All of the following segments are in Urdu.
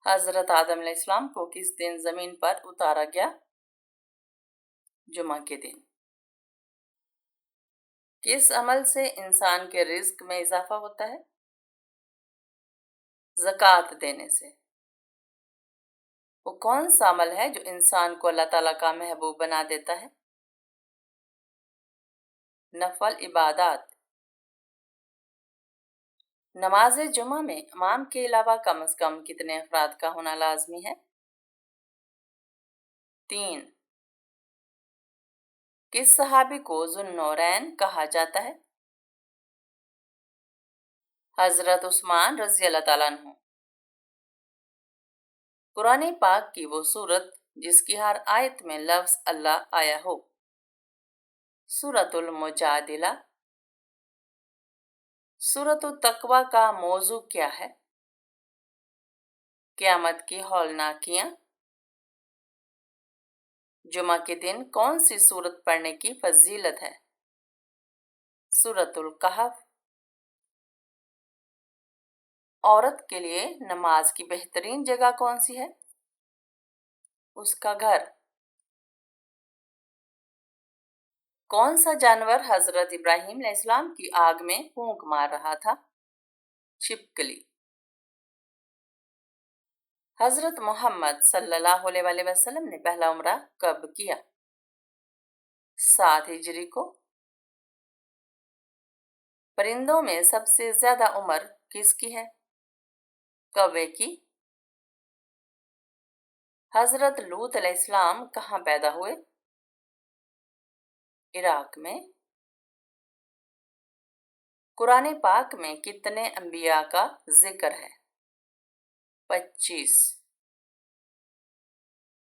حضرت آدم علیہ السلام کو کس دن زمین پر اتارا گیا؟ جمعہ کے دن۔ کس عمل سے انسان کے رزق میں اضافہ ہوتا ہے؟ زکوٰۃ دینے سے۔ وہ کون سا عمل ہے جو انسان کو اللہ تعالیٰ کا محبوب بنا دیتا ہے؟ نفل عبادات۔ نماز جمعہ میں امام کے علاوہ کم از کم کتنے افراد کا ہونا لازمی ہے؟ 3۔ کس صحابی کو ذو النورین کہا جاتا ہے؟ حضرت عثمان رضی اللہ تعالیٰ عنہ۔ قرآن پاک کی وہ سورت جس کی ہر آیت میں لفظ اللہ آیا ہو؟ سورۃ المجادلہ۔ سورۃ التقویٰ کا موضوع کیا ہے؟ قیامت کی ہولناکیاں۔ جمعہ کے دن کون سی سورت پڑھنے کی فضیلت ہے؟ سورۃ الکہف۔ عورت کے لیے نماز کی بہترین جگہ کون سی ہے؟ اس کا گھر۔ کون سا جانور حضرت ابراہیم علیہ السلام کی آگ میں پھونک مار رہا تھا؟ چھپکلی۔ حضرت محمد صلی اللہ علیہ وسلم نے پہلا عمرہ کب کیا؟ 7 ہجری کو۔ پرندوں میں سب سے زیادہ عمر کس کی ہے؟ کوے کی۔ حضرت لوط علیہ السلام کہاں پیدا ہوئے؟ عراق میں۔ قرآن پاک میں کتنے انبیاء کا ذکر ہے؟ 25۔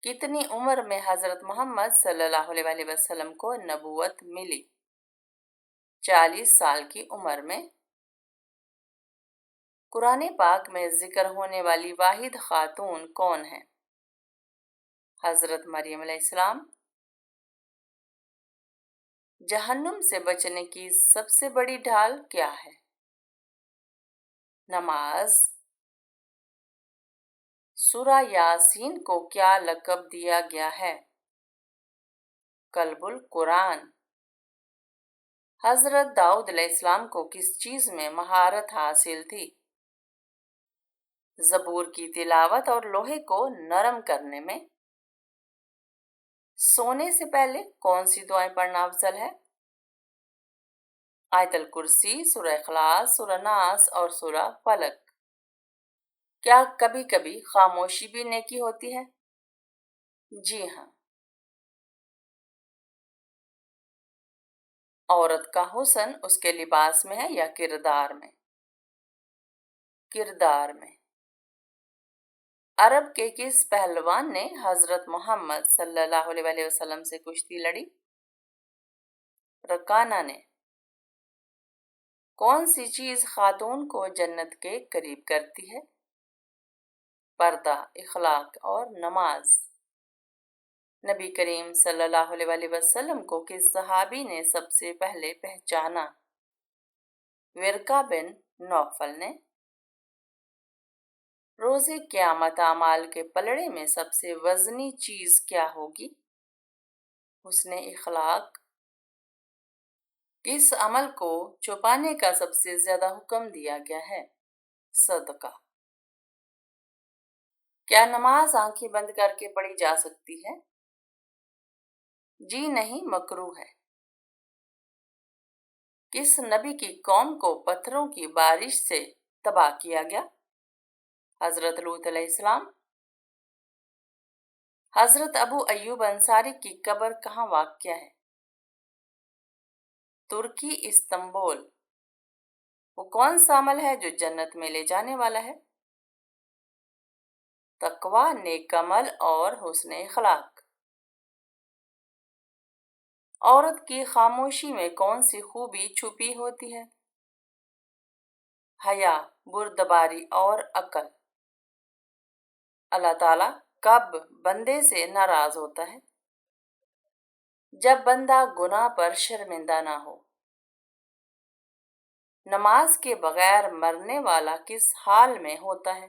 کتنی عمر میں حضرت محمد صلی اللہ علیہ وسلم کو نبوت ملی؟ 40 سال کی عمر میں۔ قرآن پاک میں ذکر ہونے والی واحد خاتون کون ہے؟ حضرت مریم علیہ السلام۔ جہنم سے بچنے کی سب سے بڑی ڈھال کیا ہے؟ نماز۔ سورہ یاسین کو کیا لقب دیا گیا ہے؟ کلب القرآن۔ حضرت داؤد علیہ السلام کو کس چیز میں مہارت حاصل تھی؟ زبور کی تلاوت اور لوہے کو نرم کرنے میں۔ سونے سے پہلے کون سی دعائیں پڑھنا افضل ہے؟ آیت الکرسی، سورہ اخلاص، سورہ ناس اور سورہ فلق۔ کیا کبھی کبھی خاموشی بھی نیکی ہوتی ہے؟ جی ہاں۔ عورت کا حسن اس کے لباس میں ہے یا کردار میں؟ کردار میں۔ عرب کے کس پہلوان نے حضرت محمد صلی اللہ علیہ وسلم سے کشتی لڑی؟ رکانہ نے۔ کون سی چیز خاتون کو جنت کے قریب کرتی ہے؟ پردہ، اخلاق اور نماز۔ نبی کریم صلی اللہ علیہ وسلم کو کس صحابی نے سب سے پہلے پہچانا؟ ورقہ بن نوفل نے۔ روز قیامت اعمال کے پلڑے میں سب سے وزنی چیز کیا ہوگی؟ حسن اخلاق۔ کس عمل کو چھپانے کا سب سے زیادہ حکم دیا گیا ہے؟ صدقہ۔ کیا نماز آنکھیں بند کر کے پڑھی جا سکتی ہے؟ جی نہیں، مکروہ ہے۔ کس نبی کی قوم کو پتھروں کی بارش سے تباہ کیا گیا؟ حضرت لوط علیہ السلام۔ حضرت ابو ایوب انصاری کی قبر کہاں واقع ہے؟ ترکی، استنبول۔ وہ کون سا عمل ہے جو جنت میں لے جانے والا ہے؟ تقویٰ، نیک عمل اور حسن اخلاق۔ عورت کی خاموشی میں کون سی خوبی چھپی ہوتی ہے؟ حیا، بردباری اور عقل۔ اللہ تعالیٰ کب بندے سے ناراض ہوتا ہے؟ جب بندہ گناہ پر شرمندہ نہ ہو۔ نماز کے بغیر مرنے والا کس حال میں ہوتا ہے؟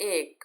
1।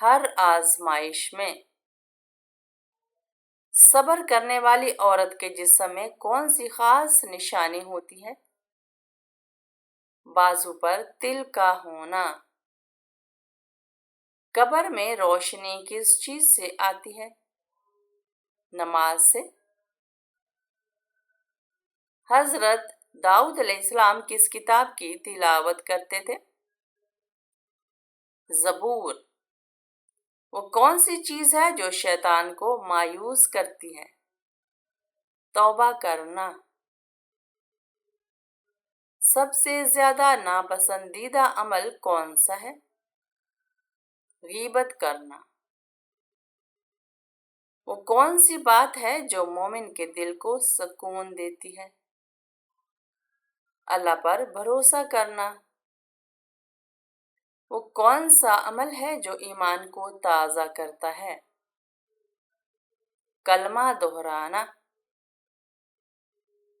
ہر آزمائش میں صبر کرنے والی عورت کے جسم میں کون سی خاص نشانی ہوتی ہے؟ بازو پر تل کا ہونا۔ قبر میں روشنی کس چیز سے آتی ہے؟ نماز سے۔ حضرت داؤد علیہ السلام کس کتاب کی تلاوت کرتے تھے؟ زبور۔ وہ کون سی چیز ہے جو شیطان کو مایوس کرتی ہے؟ توبہ کرنا۔ سب سے زیادہ ناپسندیدہ عمل کون سا ہے؟ غیبت کرنا۔ وہ کون سی بات ہے جو مومن کے دل کو سکون دیتی ہے؟ اللہ پر بھروسہ کرنا۔ وہ کون سا عمل ہے جو ایمان کو تازہ کرتا ہے؟ کلمہ دہرانا۔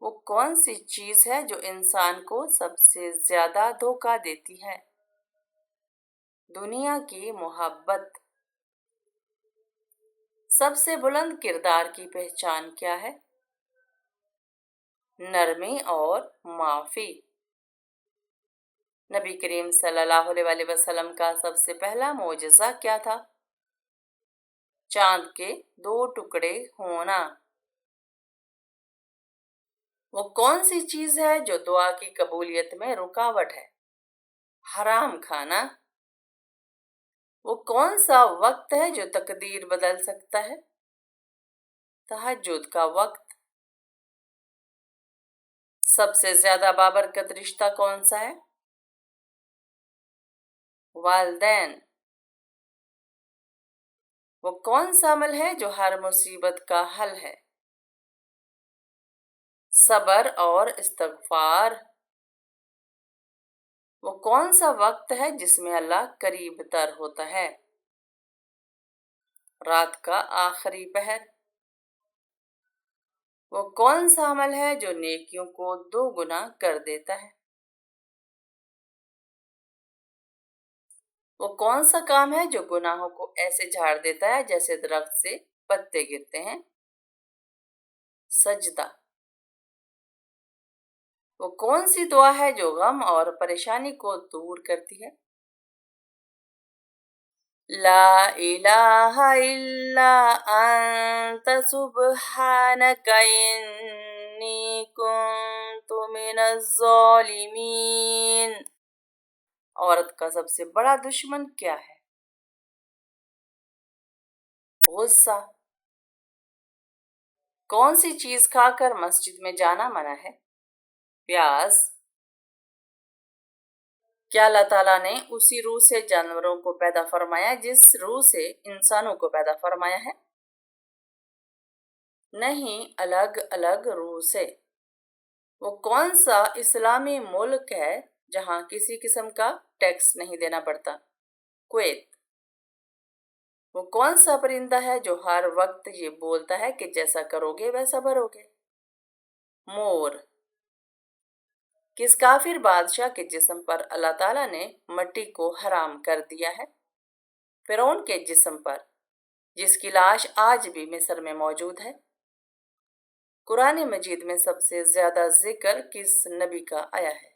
وہ کون سی چیز ہے جو انسان کو سب سے زیادہ دھوکہ دیتی ہے؟ دنیا کی محبت۔ سب سے بلند کردار کی پہچان کیا ہے؟ نرمی اور معافی۔ نبی کریم صلی اللہ علیہ وسلم کا سب سے پہلا معجزہ کیا تھا؟ چاند کے 2 ٹکڑے ہونا۔ وہ کون سی چیز ہے جو دعا کی قبولیت میں رکاوٹ ہے؟ حرام کھانا۔ وہ کون سا وقت ہے جو تقدیر بدل سکتا ہے؟ تہجد کا وقت۔ سب سے زیادہ بابرکت رشتہ کون سا ہے؟ والدین۔ وہ کون سا عمل ہے جو ہر مصیبت کا حل ہے؟ صبر اور استغفار۔ وہ کون سا وقت ہے جس میں اللہ قریب تر ہوتا ہے؟ رات کا آخری پہر۔ وہ کون سا عمل ہے جو نیکیوں کو 2 گنا کر دیتا ہے؟ وہ کون سا کام ہے جو گناہوں کو ایسے جھاڑ دیتا ہے جیسے درخت سے پتے گرتے ہیں؟ سجدہ۔ وہ کون سی دعا ہے جو غم اور پریشانی کو دور کرتی ہے؟ لا الہ الا انت سبحانک انی کنت من الظالمین۔ عورت کا سب سے بڑا دشمن کیا ہے؟ غصہ۔ کون سی چیز کھا کر مسجد میں جانا منع ہے؟ پیاز۔ کیا اللہ تعالیٰ نے اسی روح سے جانوروں کو پیدا فرمایا جس روح سے انسانوں کو پیدا فرمایا ہے؟ نہیں، الگ الگ روح سے۔ وہ کون سا اسلامی ملک ہے جہاں کسی قسم کا ٹیکس نہیں دینا پڑتا؟ کویت۔ وہ کون سا پرندہ ہے جو ہر وقت یہ بولتا ہے کہ جیسا کرو گے ویسا بھرو گے؟ مور۔ کس کافر بادشاہ کے جسم پر اللہ تعالیٰ نے مٹی کو حرام کر دیا ہے؟ فرعون کے جسم پر، جس کی لاش آج بھی مصر میں موجود ہے۔ قرآن مجید میں سب سے زیادہ ذکر کس نبی کا آیا ہے؟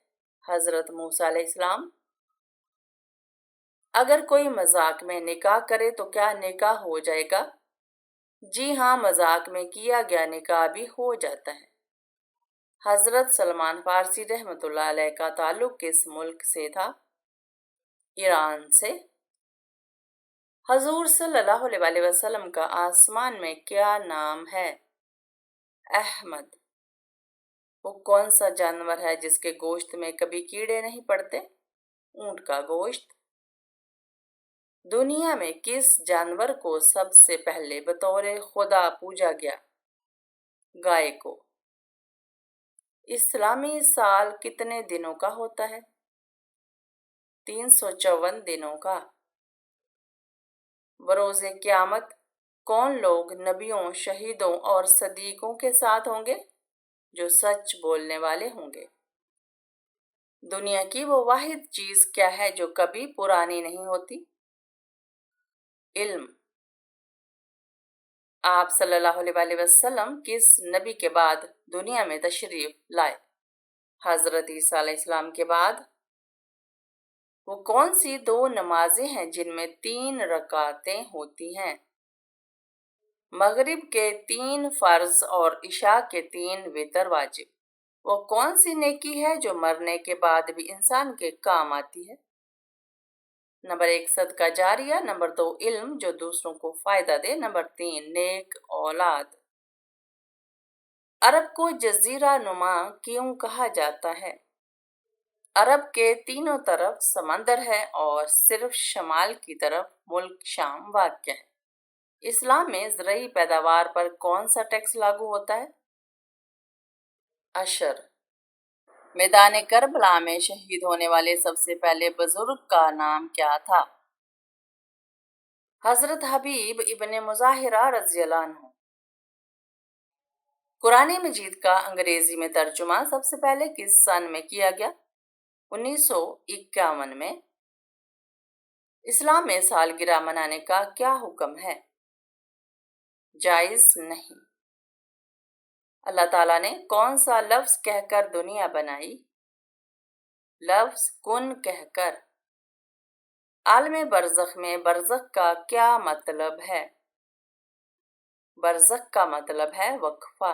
حضرت موسیٰ علیہ السلام۔ اگر کوئی مذاق میں نکاح کرے تو کیا نکاح ہو جائے گا؟ جی ہاں، مذاق میں کیا گیا نکاح بھی ہو جاتا ہے۔ حضرت سلمان فارسی رحمۃ اللہ علیہ کا تعلق کس ملک سے تھا؟ ایران سے۔ حضور صلی اللہ علیہ وسلم کا آسمان میں کیا نام ہے؟ احمد۔ وہ کون سا جانور ہے جس کے گوشت میں کبھی کیڑے نہیں پڑتے؟ اونٹ کا گوشت۔ دنیا میں کس جانور کو سب سے پہلے بطور خدا پوجا گیا؟ گائے کو۔ اسلامی سال کتنے دنوں کا ہوتا ہے؟ 354 دنوں کا۔ بروز قیامت کون لوگ نبیوں، شہیدوں اور صدیقوں کے ساتھ ہوں گے؟ جو سچ بولنے والے ہوں گے۔ دنیا کی وہ واحد چیز کیا ہے جو کبھی پرانی نہیں ہوتی؟ علم۔ آپ صلی اللہ علیہ وسلم کس نبی کے بعد دنیا میں تشریف لائے؟ حضرت عیسیٰ علیہ السلام کے بعد۔ وہ کون سی 2 نمازیں ہیں جن میں 3 رکعتیں ہوتی ہیں؟ مغرب کے 3 فرض اور عشاء کے 3 وتر واجب۔ وہ کون سی نیکی ہے جو مرنے کے بعد بھی انسان کے کام آتی ہے؟ نمبر 1 صدقہ جاریہ، نمبر 2 علم جو دوسروں کو فائدہ دے، نمبر 3 نیک اولاد۔ عرب کو جزیرہ نما کیوں کہا جاتا ہے؟ عرب کے تینوں طرف سمندر ہے اور صرف شمال کی طرف ملک شام واقع ہے۔ اسلام میں زرعی پیداوار پر کون سا ٹیکس لاگو ہوتا ہے؟ عشر۔ میدان کربلا میں شہید ہونے والے سب سے پہلے بزرگ کا نام کیا تھا؟ حضرت حبیب ابن مظاہرہ رضی اللہ عنہ۔ قرآن مجید کا انگریزی میں ترجمہ سب سے پہلے کس سن میں کیا گیا؟ 1951 میں۔ اسلام میں سالگرہ منانے کا کیا حکم ہے؟ جائز نہیں۔ اللہ تعالیٰ نے کون سا لفظ کہہ کر دنیا بنائی؟ لفظ کن کہہ کر۔ عالم برزخ میں برزخ کا کیا مطلب ہے؟ برزخ کا مطلب ہے وقفہ۔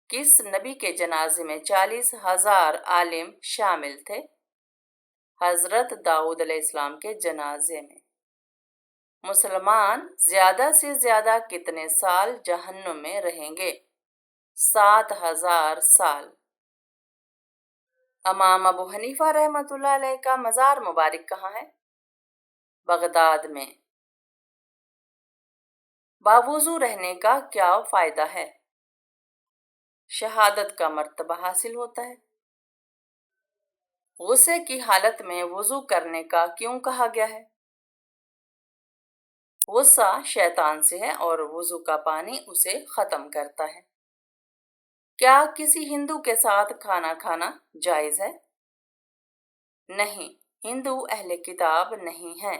کس نبی کے جنازے میں 40,000 عالم شامل تھے؟ حضرت داؤد علیہ السلام کے جنازے میں۔ مسلمان زیادہ سے زیادہ کتنے سال جہنم میں رہیں گے؟ 7,000 سال۔ امام ابو حنیفہ رحمۃ اللہ علیہ کا مزار مبارک کہاں ہے؟ بغداد میں۔ باوضو رہنے کا کیا فائدہ ہے؟ شہادت کا مرتبہ حاصل ہوتا ہے۔ غصے کی حالت میں وضو کرنے کا کیوں کہا گیا ہے؟ غصہ شیطان سے ہے اور وضو کا پانی اسے ختم کرتا ہے۔ کیا کسی ہندو کے ساتھ کھانا کھانا جائز ہے؟ نہیں، ہندو اہل کتاب نہیں ہیں۔